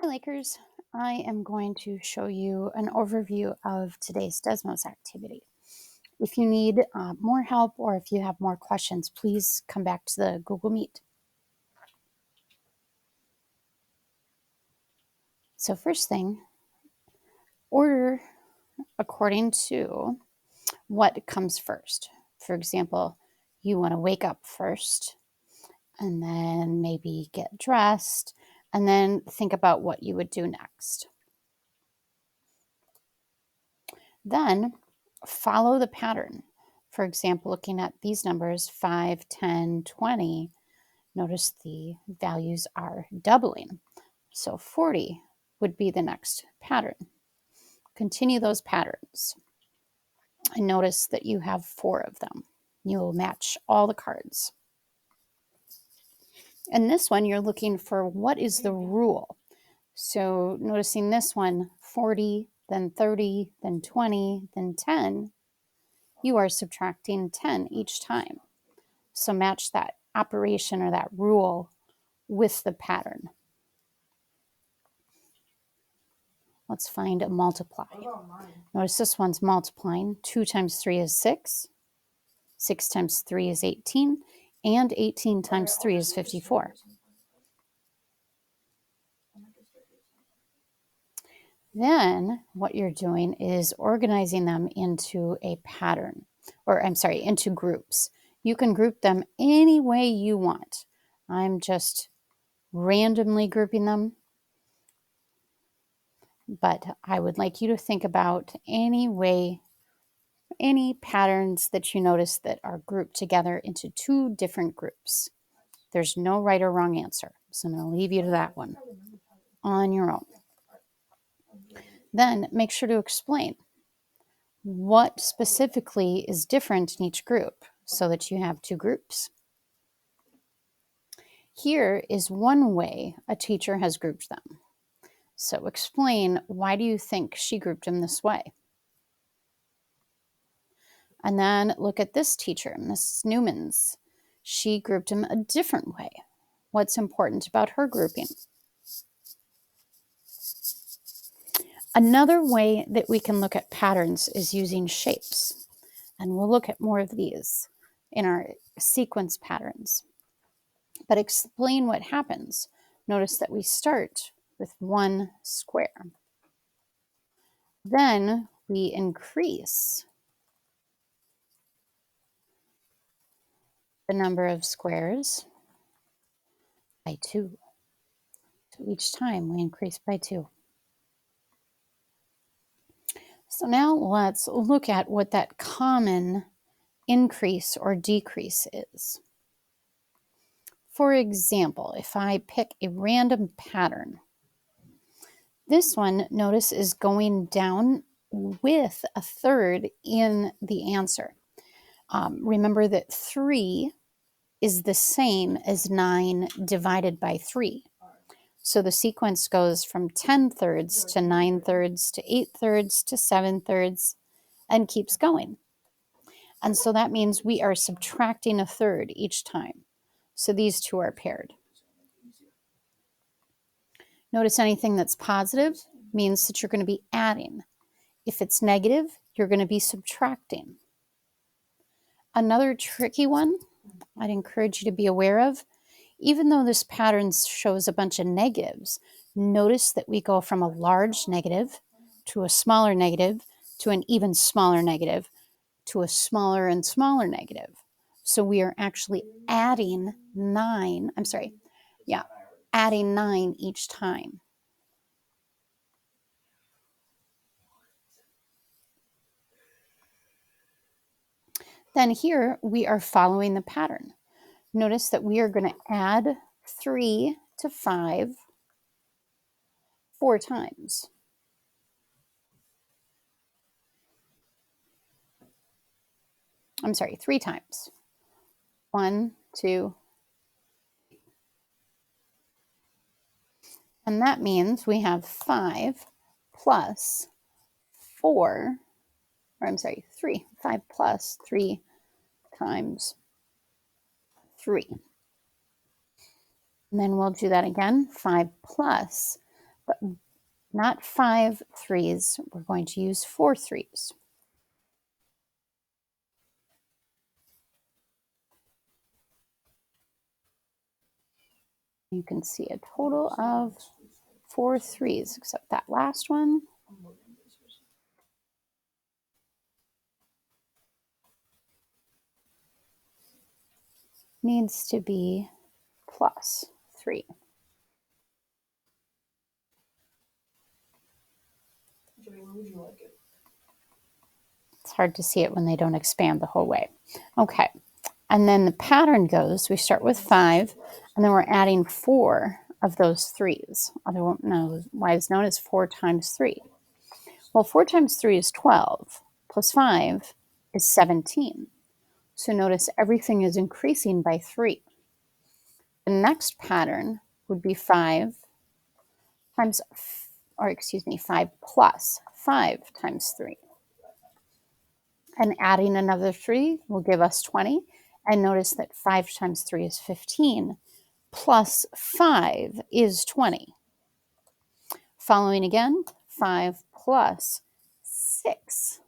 Lakers, I am going to show you an overview of today's Desmos activity. If you need more help or if you have more questions, please come back to the Google Meet. So first thing, order according to what comes first. For example, you want to wake up first and then maybe get dressed and then think about what you would do next. Then follow the pattern. For example, looking at these numbers, 5, 10, 20, notice the values are doubling. So 40 would be the next pattern. Continue those patterns. And notice that you have 4 of them. You will match all the cards. And this one, you're looking for what is the rule. So noticing this one, 40, then 30, then 20, then 10, you are subtracting 10 each time. So match that operation or that rule with the pattern. Let's find a multiply. Notice this one's multiplying. 2 times 3 is 6. 6 times 3 is 18. And 18 times 3 is 54. Then what you're doing is organizing them into a pattern, into groups. You can group them any way you want. I'm just randomly grouping them, but I would like you to think about any patterns that you notice that are grouped together into 2 different groups. There's no right or wrong answer, so I'm going to leave you to that one on your own. Then make sure to explain what specifically is different in each group so that you have 2 groups. Here is one way a teacher has grouped them. So explain, why do you think she grouped them this way? And then look at this teacher, Miss Newman's. She grouped them a different way. What's important about her grouping? Another way that we can look at patterns is using shapes. And we'll look at more of these in our sequence patterns. But explain what happens. Notice that we start with 1 square. Then we increase the number of squares by 2. So each time we increase by 2. So now let's look at what that common increase or decrease is. For example, if I pick a random pattern, this one, notice, is going down with a third in the answer. Remember that 3 is the same as 9 divided by 3. So the sequence goes from 10 thirds to 9 thirds to 8 thirds to 7 thirds and keeps going. And so that means we are subtracting a third each time. So these 2 are paired. Notice anything that's positive means that you're going to be adding. If it's negative, you're going to be subtracting. Another tricky one I'd encourage you to be aware of, even though this pattern shows a bunch of negatives, notice that we go from a large negative to a smaller negative to an even smaller negative to a smaller and smaller negative. So we are actually adding 9 each time. Then here we are following the pattern. Notice that we are going to add 3 to 5 4 times. I'm sorry, 3 times. 1, 2. And that means we have 5 plus 4, or I'm sorry, 3. 5 plus 3 times 3. And then we'll do that again. 5 plus but not 5 threes. We're going to use 4 threes. You can see a total of 4 threes, except that last one. Needs to be plus 3. It's hard to see it when they don't expand the whole way. Okay, and then the pattern goes, we start with 5, and then we're adding 4 of those 3s. Otherwise known as 4 times 3. Well, 4 times 3 is 12, plus 5 is 17. So notice everything is increasing by 3. The next pattern would be 5 plus 5 times 3. And adding another 3 will give us 20. And notice that 5 times 3 is 15, plus 5 is 20. Following again, 5 plus 6.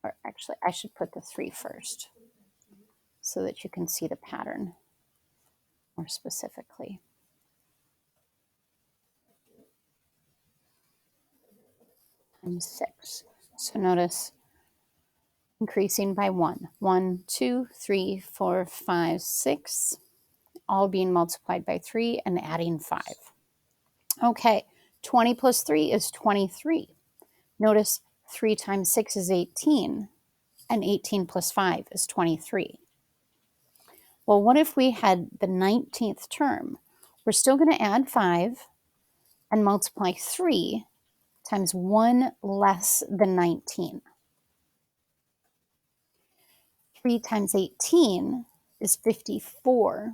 Or actually, I should put the 3 first so that you can see the pattern more specifically. Times 6. So notice increasing by 1. 1, 2, 3, 4, 5, 6, all being multiplied by 3 and adding 5. Okay, 20 plus 3 is 23. Notice 3 times 6 is 18, and 18 plus 5 is 23. Well, what if we had the 19th term? We're still going to add 5 and multiply 3 times 1 less than 19. 3 times 18 is 54,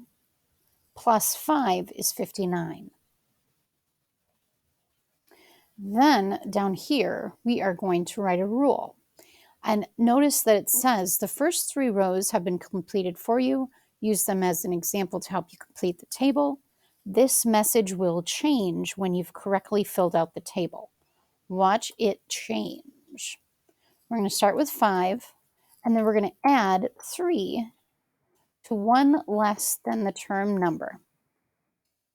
plus 5 is 59. Then down here, we are going to write a rule. And notice that it says the first 3 rows have been completed for you. Use them as an example to help you complete the table. This message will change when you've correctly filled out the table. Watch it change. We're going to start with 5, and then we're going to add 3 to 1 less than the term number.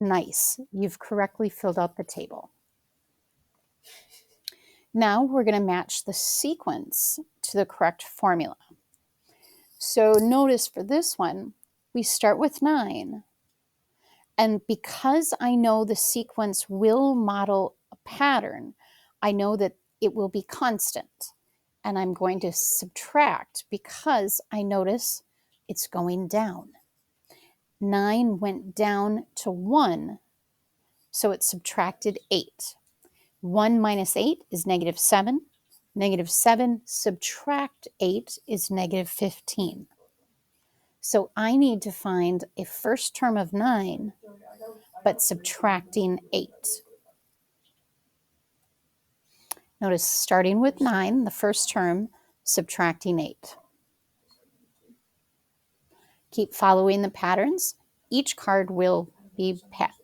Nice. You've correctly filled out the table. Now we're going to match the sequence to the correct formula. So notice for this one, we start with 9. And because I know the sequence will model a pattern, I know that it will be constant. And I'm going to subtract because I notice it's going down. 9 went down to 1, so it subtracted 8. 1 minus 8 is negative 7. Negative 7 subtract 8 is negative 15. So I need to find a first term of 9, but subtracting 8. Notice starting with 9, the first term, subtracting 8. Keep following the patterns. Each card will be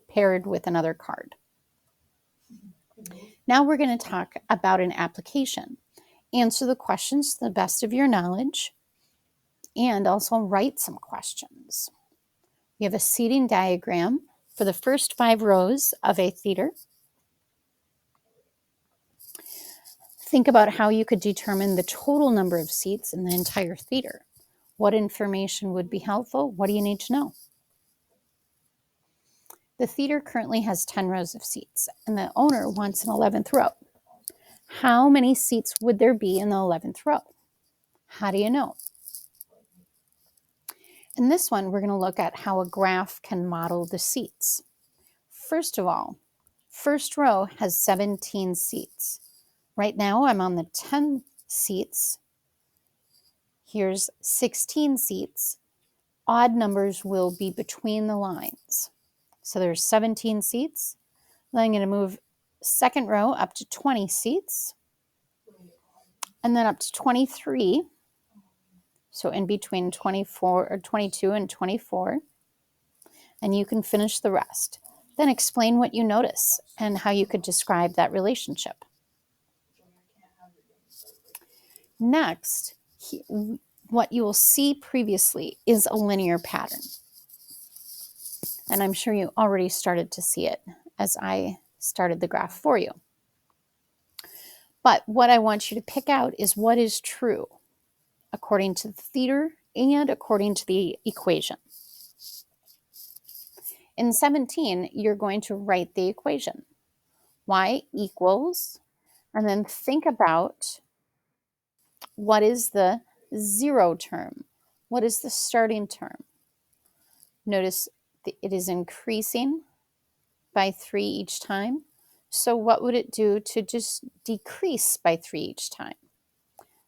paired with another card. Now we're going to talk about an application. Answer the questions to the best of your knowledge and also write some questions. We have a seating diagram for the first 5 rows of a theater. Think about how you could determine the total number of seats in the entire theater. What information would be helpful? What do you need to know? The theater currently has 10 rows of seats, and the owner wants an 11th row. How many seats would there be in the 11th row? How do you know? In this one, we're going to look at how a graph can model the seats. First of all, first row has 17 seats. Right now, I'm on the 10 seats. Here's 16 seats. Odd numbers will be between the lines. So there's 17 seats. Then I'm going to move second row up to 20 seats. And then up to 23. So in between 24 or 22 and 24. And you can finish the rest. Then explain what you notice and how you could describe that relationship. Next, what you will see previously is a linear pattern. And I'm sure you already started to see it as I started the graph for you. But what I want you to pick out is what is true according to the theater and according to the equation. In 17, you're going to write the equation. Y equals, and then think about what is the zero term? What is the starting term? Notice it is increasing by 3 each time. So what would it do to just decrease by 3 each time?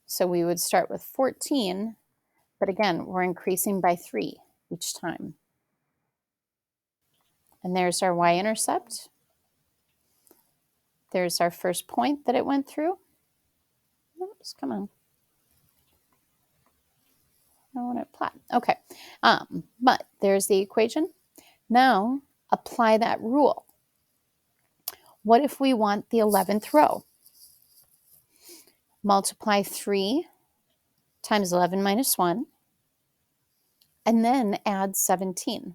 So we would start with 14, but again, we're increasing by 3 each time. And there's our y-intercept. There's our first point that it went through. Oops, come on. I want to plot. Okay, but there's the equation. Now apply that rule. What if we want the 11th row? Multiply 3 times 11 minus 1, and then add 17.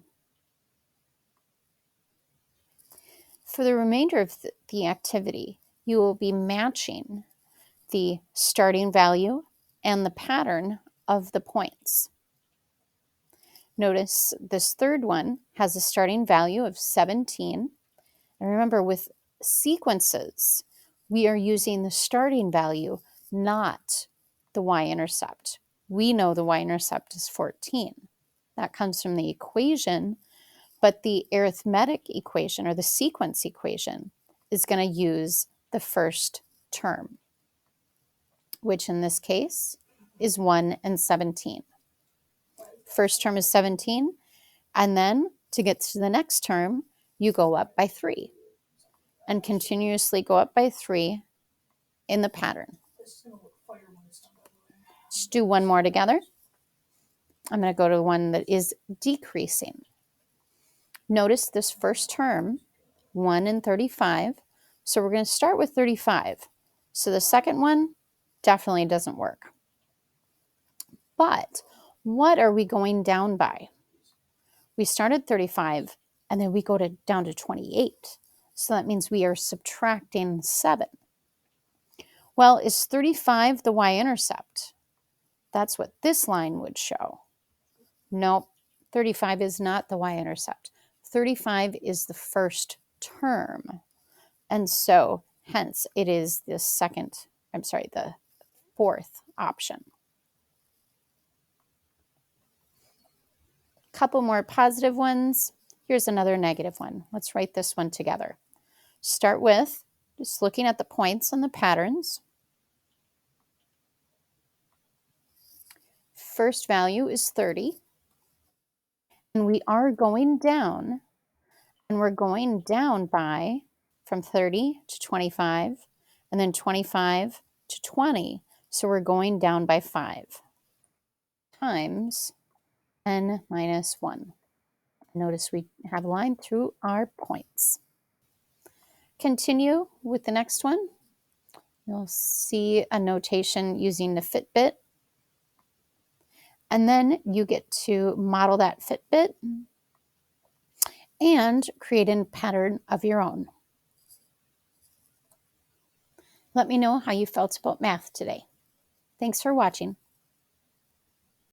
For the remainder of the activity, you will be matching the starting value and the pattern of the points. Notice this third one has a starting value of 17. And remember, with sequences, we are using the starting value, not the y-intercept. We know the y-intercept is 14. That comes from the equation, but the arithmetic equation or the sequence equation is going to use the first term, which in this case is 1 and 17. First term is 17, and then to get to the next term, you go up by 3 and continuously go up by 3 in the pattern. Let's do one more together. I'm going to go to one that is decreasing. Notice this first term, 1 and 35. So we're going to start with 35. So the second one definitely doesn't work. But what are we going down by? We started 35 and then we go down to 28. So that means we are subtracting 7. Well, is 35 the y-intercept? That's what this line would show. Nope, 35 is not the y-intercept. 35 is the first term. And so, hence, it is the fourth option. Couple more positive ones. Here's another negative one. Let's write this one together. Start with just looking at the points and the patterns. First value is 30. And we are going down, and we're going down by from 30 to 25, and then 25 to 20. So we're going down by 5 times n minus 1. Notice we have a line through our points. Continue with the next one. You'll see a notation using the Fitbit. And then you get to model that Fitbit and create a pattern of your own. Let me know how you felt about math today. Thanks for watching.